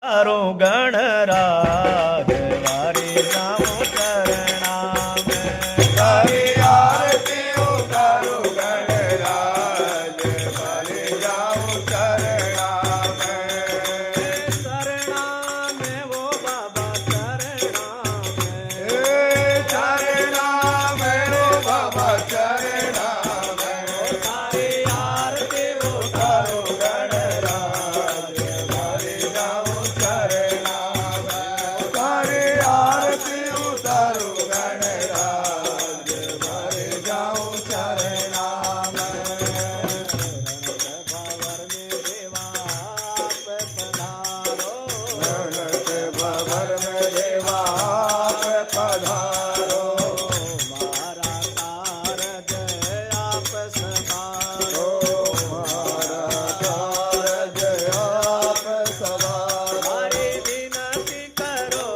तारो गणराज वारे जाऊं चरणा में तारी आरती उतारो गणराज वारे जाऊं चरणा में चरणा में वो बाबा चरणा में चरणा में रो बाबा चरणा में तारी आरती उतारो गणराज वारे जाऊं चरणा में तारी आरती उतारो गणराज वारे जाऊं चरणा में भवर में देवा आप पधारो भवर में देवा आप पधारो मारी विनती करो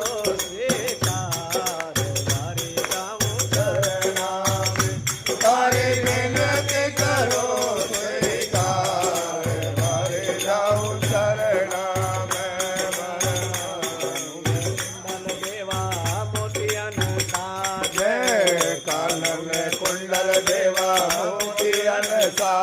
स्वीकार वारे जाऊं चरणा में तारी विनती करो स्वीकार वारे जाऊं चरणा में कुंडल देवा मोतियन साज जय कान में कुंडल देवा मोती अनसा